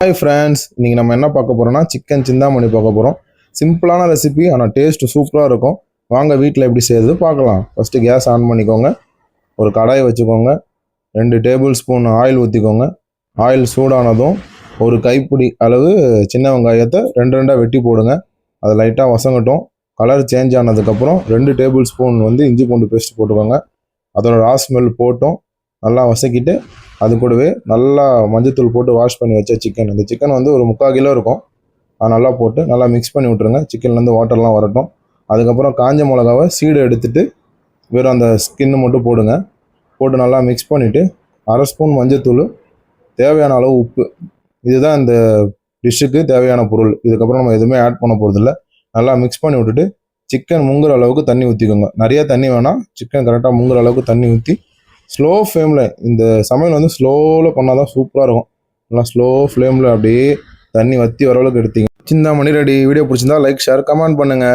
Hi friends, இன்றைக்கி நம்ம என்ன பார்க்க போகிறோம்னா சிக்கன் சிந்தாமணி பார்க்க போகிறோம். சிம்பிளான ரெசிபி, ஆனால் டேஸ்ட்டு சூப்பராக இருக்கும். வாங்க வீட்டில் எப்படி செய்கிறது பார்க்கலாம். ஃபஸ்ட்டு கேஸ் ஆன் பண்ணிக்கோங்க. ஒரு கடாயை வச்சுக்கோங்க. 2 டேபிள் ஸ்பூன் ஆயில் ஊற்றிக்கோங்க. ஆயில் சூடானதும் ஒரு கைப்பிடி அளவு சின்ன வெங்காயத்தை 2 வெட்டி போடுங்க. அதை லைட்டாக வசங்கட்டும். கலர் சேஞ்ச் ஆனதுக்கப்புறம் 2 டேபிள் ஸ்பூன் இஞ்சி பூண்டு பேஸ்ட் போட்டுக்கோங்க. அதோட ரா ஸ்மெல் போட்டும் நல்லா வசக்கிட்டு அது கூடவே நல்லா மஞ்சத்தூள் போட்டு வாஷ் பண்ணி வச்ச சிக்கன், அந்த சிக்கன் ஒரு 3/4 கிலோ இருக்கும். அது நல்லா போட்டு நல்லா மிக்ஸ் பண்ணி விட்ருங்க. சிக்கன்லேருந்து வாட்டர்லாம் வரட்டும். அதுக்கப்புறம் காஞ்ச மிளகாவை சீடை எடுத்துகிட்டு வெறும் அந்த ஸ்கின்னு மட்டும் போடுங்க. போட்டு நல்லா மிக்ஸ் பண்ணிவிட்டு 1/2 ஸ்பூன் மஞ்சத்தூள், தேவையான அளவு உப்பு. இதுதான் இந்த டிஷ்ஷுக்கு தேவையான பொருள். இதுக்கப்புறம் நம்ம எதுவுமே ஆட் பண்ண போகிறதில்ல. நல்லா மிக்ஸ் பண்ணி விட்டுட்டு சிக்கன் முங்குற அளவுக்கு தண்ணி ஊற்றிக்கோங்க. நிறைய தண்ணி வேணாம், சிக்கன் கரெக்டாக முங்குற அளவுக்கு தண்ணி ஊற்றி ஸ்லோ ஃப்ளேமில், இந்த சமையல் ஸ்லோவில் பண்ணால் தான் சூப்பராக இருக்கும். நல்லா ஸ்லோ ஃப்ளேமில் அப்படியே தண்ணி வற்றி வர அளவுக்கு எடுத்தீங்க. சிந்தாமணி ரெடி. வீடியோ பிடிச்சிருந்தா லைக், ஷேர், கமெண்ட் பண்ணுங்கள்.